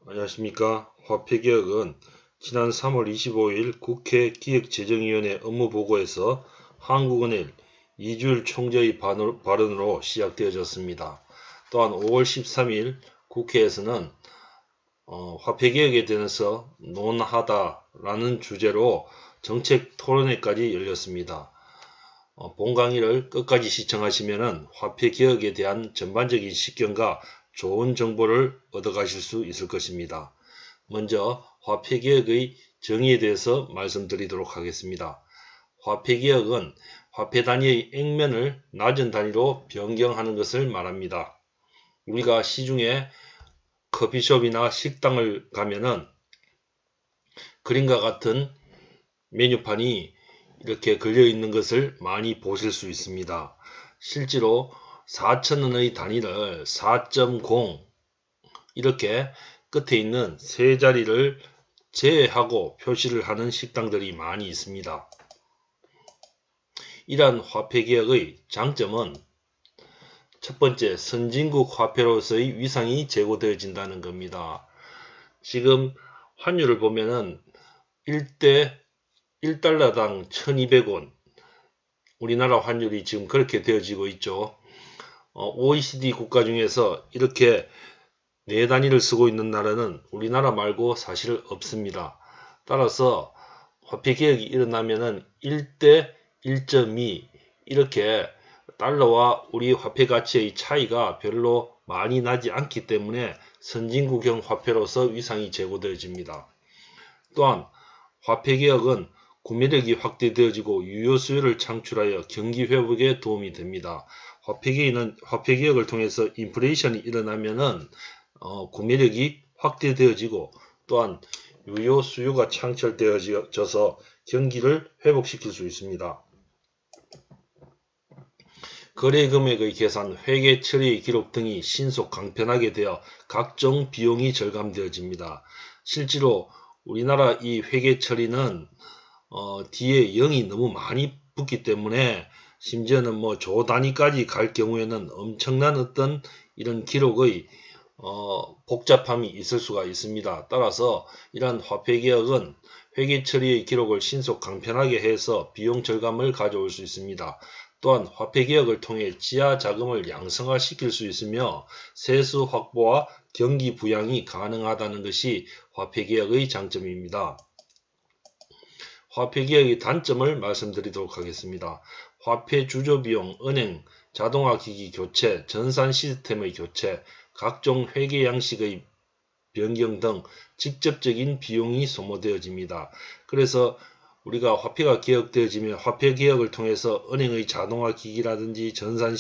안녕하십니까. 화폐개혁은 지난 3월 25일 국회 기획재정위원회 업무보고에서 한국은행 이주일 총재의 발언으로 시작되어졌습니다. 또한 5월 13일 국회에서는 화폐개혁에 대해서 논하다라는 주제로 정책 토론회까지 열렸습니다. 본 강의를 끝까지 시청하시면 화폐개혁에 대한 전반적인 식견과 좋은 정보를 얻어가실 수 있을 것입니다. 먼저 화폐개혁의 정의에 대해서 말씀드리도록 하겠습니다. 화폐개혁은 화폐 단위의 액면을 낮은 단위로 변경하는 것을 말합니다. 우리가 시중에 커피숍이나 식당을 가면은 그림과 같은 메뉴판이 이렇게 걸려 있는 것을 많이 보실 수 있습니다. 실제로 4,000원의 단위를 4.0 이렇게 끝에 있는 세 자리를 제외하고 표시를 하는 식당들이 많이 있습니다. 이러한 화폐개혁의 장점은 첫 번째, 선진국 화폐로서의 위상이 제고되어진다는 겁니다. 지금 환율을 보면은 1달러당 1200원, 우리나라 환율이 지금 그렇게 되어지고 있죠. OECD 국가 중에서 이렇게 네 단위를 쓰고 있는 나라는 우리나라 말고 사실 없습니다. 따라서 화폐개혁이 일어나면은 1대 1.2 이렇게 달러와 우리 화폐 가치의 차이가 별로 많이 나지 않기 때문에 선진국형 화폐로서 위상이 제고되어집니다. 또한 화폐개혁은 구매력이 확대되어지고 유효 수요를 창출하여 경기 회복에 도움이 됩니다. 화폐개혁을 통해서 인플레이션이 일어나면은 구매력이 확대되어지고 또한 유효 수요가 창출되어져서 경기를 회복시킬 수 있습니다. 거래 금액의 계산, 회계 처리의 기록 등이 신속 간편하게 되어 각종 비용이 절감되어집니다. 실제로 우리나라 이 회계 처리는 뒤에 0이 너무 많이 붙기 때문에 심지어는 조 단위까지 갈 경우에는 엄청난 어떤 이런 기록의 복잡함이 있을 수가 있습니다. 따라서 이러한 화폐개혁은 회계 처리의 기록을 신속 간편하게 해서 비용 절감을 가져올 수 있습니다. 또한 화폐개혁을 통해 지하 자금을 양성화시킬 수 있으며 세수 확보와 경기 부양이 가능하다는 것이 화폐개혁의 장점입니다. 화폐개혁의 단점을 말씀드리도록 하겠습니다. 화폐 주조비용, 은행, 자동화기기 교체, 전산 시스템의 교체, 각종 회계 양식의 변경 등 직접적인 비용이 소모되어집니다. 그래서 우리가 화폐가 개혁되어지면 화폐개혁을 통해서 은행의 자동화기기라든지 전산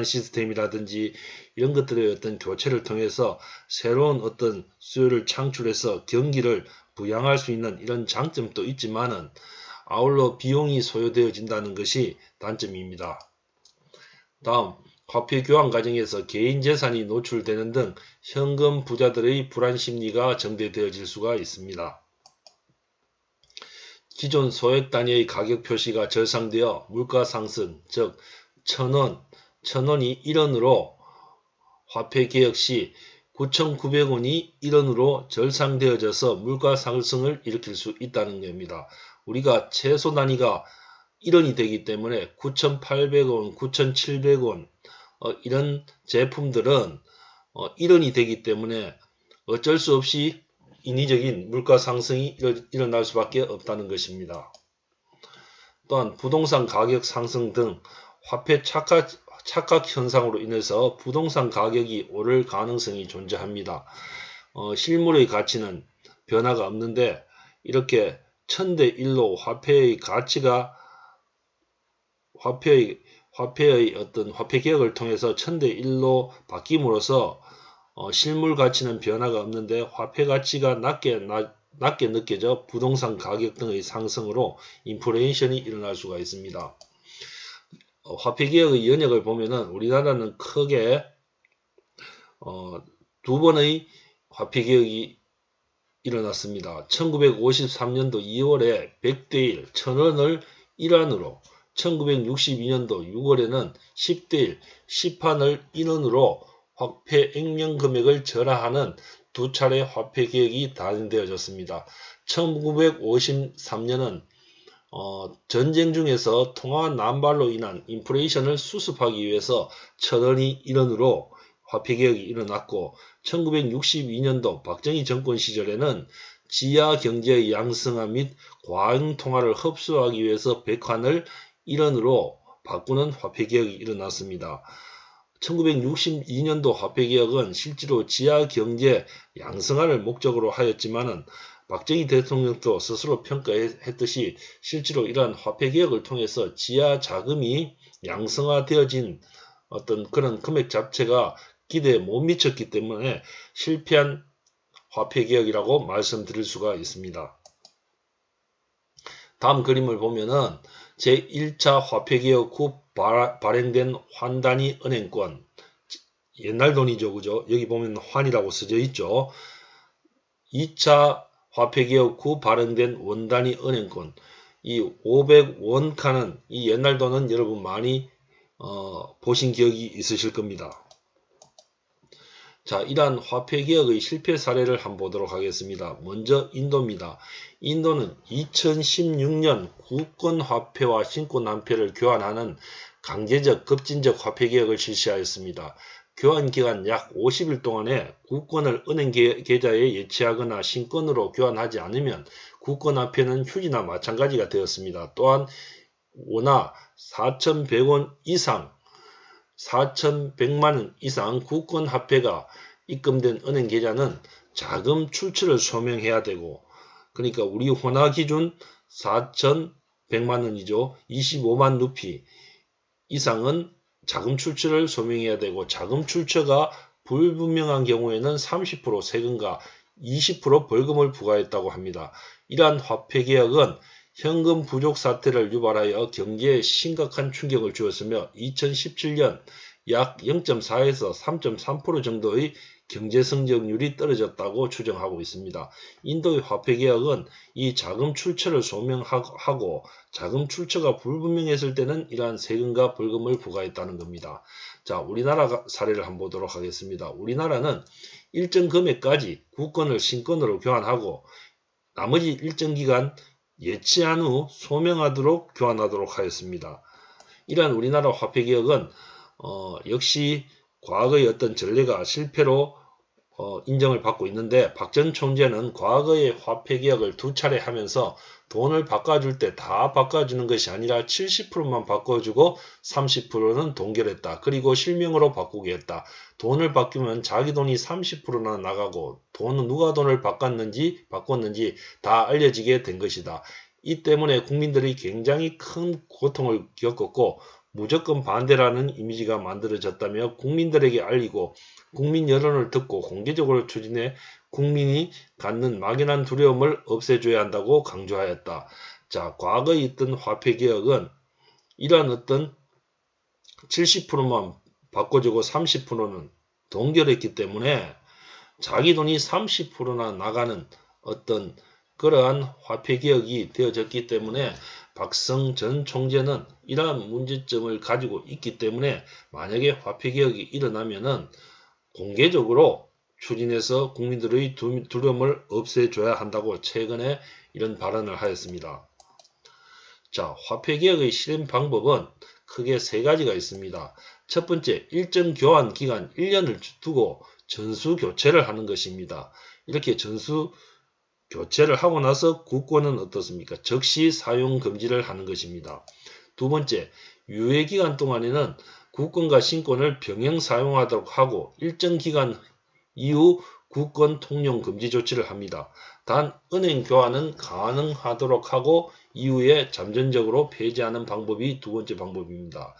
시스템이라든지 이런 것들의 어떤 교체를 통해서 새로운 어떤 수요를 창출해서 경기를 부양할 수 있는 이런 장점도 있지만은 아울러 비용이 소요되어진다는 것이 단점입니다. 다음, 화폐 교환 과정에서 개인 재산이 노출되는 등 현금 부자들의 불안 심리가 정대되어질 수가 있습니다. 기존 소액 단위의 가격 표시가 절상되어 물가 상승, 즉 1,000원이 1원으로 화폐 개혁 시 9,900원이 1원으로 절상되어져서 물가 상승을 일으킬 수 있다는 겁니다. 우리가 최소 단위가 1원이 되기 때문에 9,800원, 9,700원 이런 제품들은 1원이 되기 때문에 어쩔 수 없이 인위적인 물가 상승이 일어날 수밖에 없다는 것입니다. 또한 부동산 가격 상승 등 화폐 착각 현상으로 인해서 부동산 가격이 오를 가능성이 존재합니다. 실물의 가치는 변화가 없는데 이렇게 1000대 1로 화폐의 가치가 화폐의 어떤 화폐 개혁을 통해서 1000대 1로 바뀜으로써 실물 가치는 변화가 없는데 화폐 가치가 낮게 느껴져 부동산 가격 등의 상승으로 인플레이션이 일어날 수가 있습니다. 화폐개혁의 연역을 보면은 우리나라는 크게 두 번의 화폐개혁이 일어났습니다. 1953년도 2월에 100대 1, 1000원을 1원으로 1962년도 6월에는 10대 1, 10판을 1원으로 화폐 액면 금액을 절하하는 두 차례 화폐 개혁이 단행되어졌습니다. 1953년은 전쟁 중에서 통화 난발로 인한 인플레이션을 수습하기 위해서 1000원이 1원으로 화폐 개혁이 일어났고 1962년도 박정희 정권 시절에는 지하 경제의 양성화 및 과잉 통화를 흡수하기 위해서 100환을 1원으로 바꾸는 화폐 개혁이 일어났습니다. 1962년도 화폐 개혁은 실제로 지하 경제 양성화를 목적으로 하였지만은 박정희 대통령도 스스로 평가했듯이 실제로 이러한 화폐 개혁을 통해서 지하 자금이 양성화되어진 어떤 그런 금액 자체가 기대에 못 미쳤기 때문에 실패한 화폐 개혁이라고 말씀드릴 수가 있습니다. 다음 그림을 보면은 제1차 화폐 개혁 후 발행된 환단위 은행권, 옛날 돈이죠, 그죠? 여기 보면 환이라고 써져 있죠. 2차 화폐 개혁 후 발행된 원단위 은행권, 이 500원카는 이 옛날 돈은 여러분 많이 보신 기억이 있으실 겁니다. 자, 이러한 화폐 개혁의 실패 사례를 한번 보도록 하겠습니다. 먼저 인도입니다. 인도는 2016년 국권 화폐와 신권 화폐를 교환하는 강제적 급진적 화폐 개혁을 실시하였습니다. 교환 기간 약 50일 동안에 국권을 은행 계좌에 예치하거나 신권으로 교환하지 않으면 국권 화폐는 휴지나 마찬가지가 되었습니다. 또한 원화 4,100원 이상 4,100만원 이상 국권 화폐가 입금된 은행 계좌는 자금 출처를 소명해야 되고, 그러니까 우리 원화 기준 4,100만원이죠. 25만 루피 이상은 자금 출처를 소명해야 되고, 자금 출처가 불분명한 경우에는 30% 세금과 20% 벌금을 부과했다고 합니다. 이러한 화폐 개혁은 현금 부족 사태를 유발하여 경제에 심각한 충격을 주었으며 2017년 약 0.4에서 3.3% 정도의 경제 성장률이 떨어졌다고 추정하고 있습니다. 인도의 화폐 개혁은 이 자금 출처를 소명하고 자금 출처가 불분명했을 때는 이러한 세금과 벌금을 부과했다는 겁니다. 자, 우리나라 사례를 한번 보도록 하겠습니다. 우리나라는 일정 금액까지 국권을 신권으로 교환하고 나머지 일정 기간 예치한 후 소명하도록 교환하도록 하였습니다. 이러한 우리나라 화폐 개혁은 역시 과거의 어떤 전례가 실패로 인정을 받고 있는데, 박 전 총재는 과거의 화폐 개혁을 두 차례 하면서 돈을 바꿔줄 때 다 바꿔주는 것이 아니라 70%만 바꿔주고 30%는 동결했다. 그리고 실명으로 바꾸게 했다. 돈을 바꾸면 자기 돈이 30%나 나가고 돈은 누가 돈을 바꿨는지 다 알려지게 된 것이다. 이 때문에 국민들이 굉장히 큰 고통을 겪었고 무조건 반대라는 이미지가 만들어졌다며 국민들에게 알리고 국민 여론을 듣고 공개적으로 추진해 국민이 갖는 막연한 두려움을 없애줘야 한다고 강조하였다. 자, 과거에 있던 화폐 개혁은 이러한 어떤 70%만 바꿔주고 30%는 동결했기 때문에 자기 돈이 30%나 나가는 어떤 그러한 화폐 개혁이 되어졌기 때문에 박성 전 총재는 이러한 문제점을 가지고 있기 때문에 만약에 화폐 개혁이 일어나면은 공개적으로 추진해서 국민들의 두려움을 없애줘야 한다고 최근에 이런 발언을 하였습니다. 자, 화폐 개혁의 실행 방법은 크게 세 가지가 있습니다. 첫 번째, 일정 교환 기간 1년을 두고 전수 교체를 하는 것입니다. 이렇게 전수 교체를 하고 나서 국권은 어떻습니까? 즉시 사용 금지를 하는 것입니다. 두 번째, 유예 기간 동안에는 국권과 신권을 병행 사용하도록 하고 일정 기간 이후 국권 통용 금지 조치를 합니다. 단 은행 교환은 가능하도록 하고 이후에 잠정적으로 폐지하는 방법이 두 번째 방법입니다.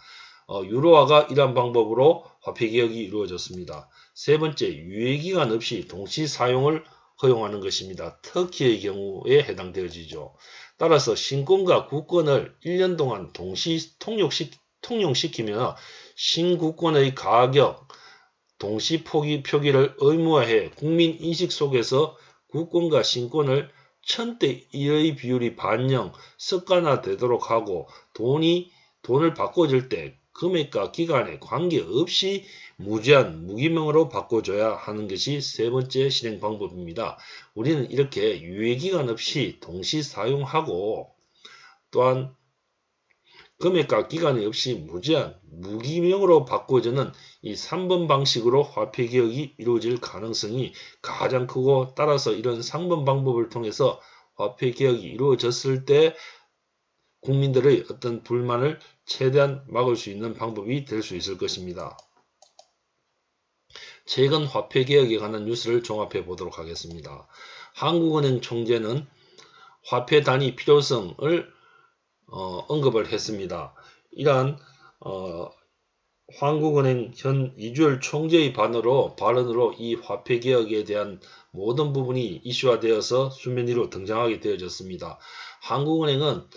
유로화가 이러한 방법으로 화폐 개혁이 이루어졌습니다. 세 번째, 유예 기간 없이 동시 사용을 허용하는 것입니다. 터키의 경우에 해당되어지죠. 따라서 신권과 국권을 1년 동안 동시 통용시키면 신국권의 가격, 동시 표기를 의무화해 국민 인식 속에서 국권과 신권을 1000대 1의 비율이 반영, 습관화되도록 하고 돈을 바꿔줄 때 금액과 기간에 관계없이 무제한 무기명으로 바꿔줘야 하는 것이 세 번째 실행 방법입니다. 우리는 이렇게 유예기간 없이 동시 사용하고 또한 금액과 기간이 없이 무제한 무기명으로 바꿔주는 이 3번 방식으로 화폐개혁이 이루어질 가능성이 가장 크고, 따라서 이런 3번 방법을 통해서 화폐개혁이 이루어졌을 때 국민들의 어떤 불만을 최대한 막을 수 있는 방법이 될 수 있을 것입니다. 최근 화폐개혁에 관한 뉴스를 종합해 보도록 하겠습니다. 한국은행 총재는 화폐 단위 필요성을 언급을 했습니다. 이러한 한국은행 현 이주열 총재의 발언으로 이 화폐개혁에 대한 모든 부분이 이슈화되어서 수면 위로 등장하게 되어졌습니다. 한국은행은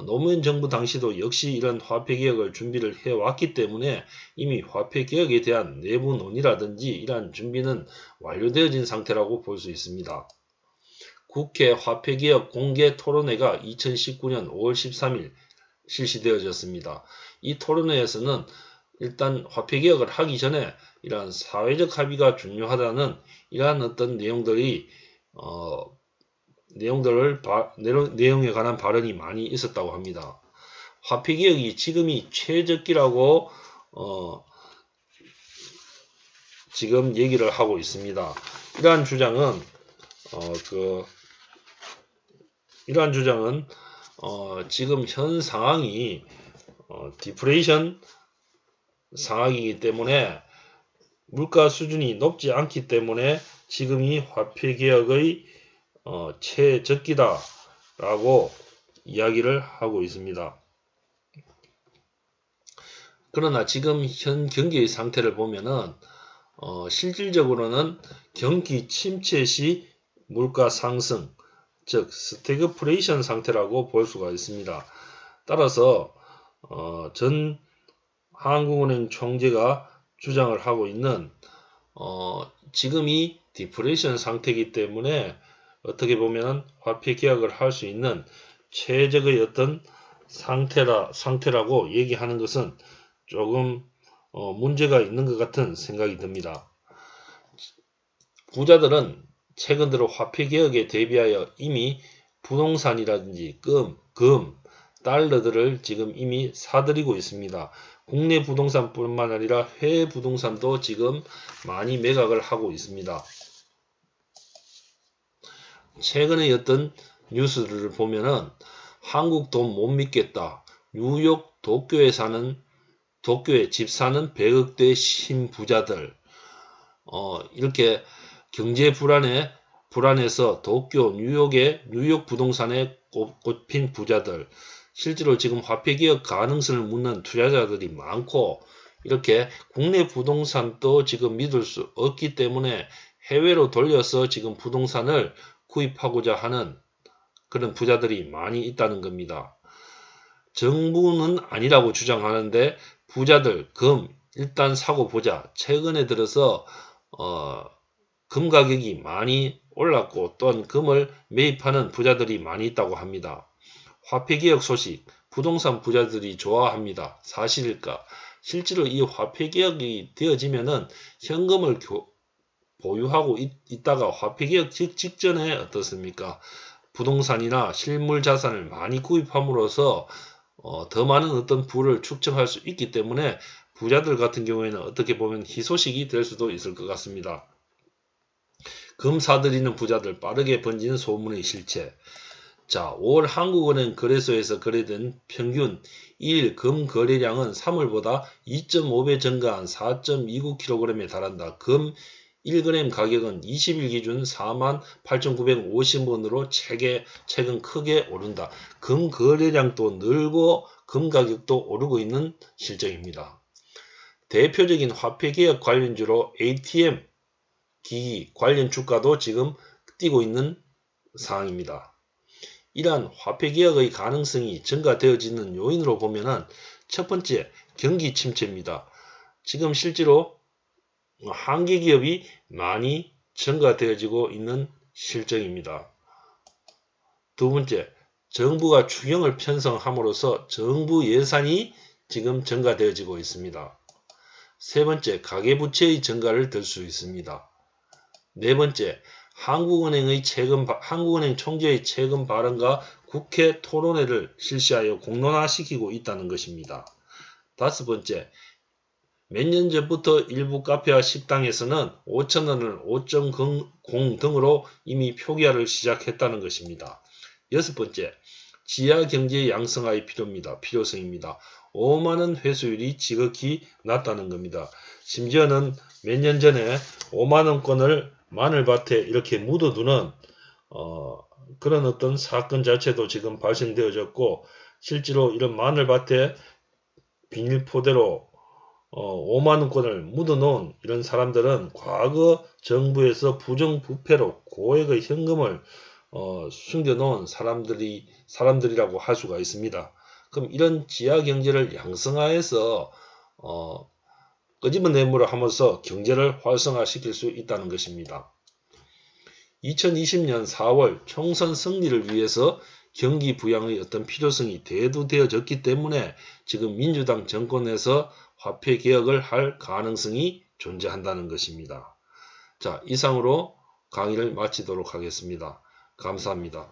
노무현 정부 당시도 역시 이런 화폐개혁을 준비를 해왔기 때문에 이미 화폐개혁에 대한 내부 논의라든지 이러한 준비는 완료되어진 상태라고 볼 수 있습니다. 국회 화폐개혁 공개토론회가 2019년 5월 13일 실시되어졌습니다. 이 토론회에서는 일단 화폐개혁을 하기 전에 이러한 사회적 합의가 중요하다는 이러한 어떤 내용에 관한 발언이 많이 있었다고 합니다. 화폐개혁이 지금이 최적기라고 지금 얘기를 하고 있습니다. 이러한 주장은 지금 현 상황이 디플레이션 상황이기 때문에 물가 수준이 높지 않기 때문에 지금이 화폐개혁의 최적기다 라고 이야기를 하고 있습니다. 그러나 지금 현 경기의 상태를 보면은 실질적으로는 경기 침체 시 물가 상승, 즉 스태그플레이션 상태라고 볼 수가 있습니다. 따라서 전 한국은행 총재가 주장을 하고 있는 지금이 디플레이션 상태이기 때문에 어떻게 보면 화폐개혁을 할 수 있는 최적의 어떤 상태라고 얘기하는 것은 조금 문제가 있는 것 같은 생각이 듭니다. 부자들은 최근 들어 화폐개혁에 대비하여 이미 부동산이라든지 금, 달러들을 지금 이미 사들이고 있습니다. 국내 부동산뿐만 아니라 해외 부동산도 지금 많이 매각을 하고 있습니다. 최근에 어떤 뉴스를 보면은 한국 돈 못 믿겠다. 뉴욕 도쿄에 집 사는 100억대 신부자들. 이렇게 경제 불안해서 도쿄, 뉴욕 부동산에 꼽힌 부자들. 실제로 지금 화폐개혁 가능성을 묻는 투자자들이 많고, 이렇게 국내 부동산도 지금 믿을 수 없기 때문에 해외로 돌려서 지금 부동산을 구입하고자 하는 그런 부자들이 많이 있다는 겁니다. 정부는 아니라고 주장하는데 부자들 금 일단 사고 보자. 최근에 들어서 금 가격이 많이 올랐고 또한 금을 매입하는 부자들이 많이 있다고 합니다. 화폐개혁 소식 부동산 부자들이 좋아합니다. 사실일까? 실제로 이 화폐개혁이 되어지면은 현금을 보유하고 있다가 화폐개혁 직전에 어떻습니까? 부동산이나 실물 자산을 많이 구입함으로써 더 많은 어떤 부를 축적할 수 있기 때문에 부자들 같은 경우에는 어떻게 보면 희소식이 될 수도 있을 것 같습니다. 금 사들이는 부자들 빠르게 번지는 소문의 실체. 자, 5월 한국은행 거래소에서 거래된 평균 1일 금 거래량은 3월보다 2.5배 증가한 4.29kg에 달한다. 금 1g 가격은 20일 기준 48,950원으로 최근 크게 오른다. 금 거래량도 늘고 금 가격도 오르고 있는 실정입니다. 대표적인 화폐개혁 관련주로 ATM 기기 관련 주가도 지금 뛰고 있는 상황입니다. 이러한 화폐개혁의 가능성이 증가되어지는 요인으로 보면은 첫 번째 경기 침체입니다. 지금 실제로 한계 기업이 많이 증가되어지고 있는 실정입니다. 두 번째, 정부가 추경을 편성함으로써 정부 예산이 지금 증가되어지고 있습니다. 세 번째, 가계부채의 증가를 들 수 있습니다. 네 번째, 한국은행 총재의 최근 발언과 국회 토론회를 실시하여 공론화시키고 있다는 것입니다. 다섯 번째, 몇 년 전부터 일부 카페와 식당에서는 5,000원을 5.0 등으로 이미 표기화를 시작했다는 것입니다. 여섯 번째, 지하경제 양성화의 필요성입니다. 5만원 회수율이 지극히 낮다는 겁니다. 심지어는 몇 년 전에 5만원권을 마늘밭에 이렇게 묻어두는 그런 어떤 사건 자체도 지금 발생되어졌고, 실제로 이런 마늘밭에 비닐포대로 5만원권을 묻어놓은 이런 사람들은 과거 정부에서 부정부패로 고액의 현금을 숨겨놓은 사람들이라고 할 수가 있습니다. 그럼 이런 지하경제를 양성화해서 끄집어내므로 하면서 경제를 활성화시킬 수 있다는 것입니다. 2020년 4월 총선 승리를 위해서 경기 부양의 어떤 필요성이 대두되어졌기 때문에 지금 민주당 정권에서 화폐 개혁을 할 가능성이 존재한다는 것입니다. 자, 이상으로 강의를 마치도록 하겠습니다. 감사합니다.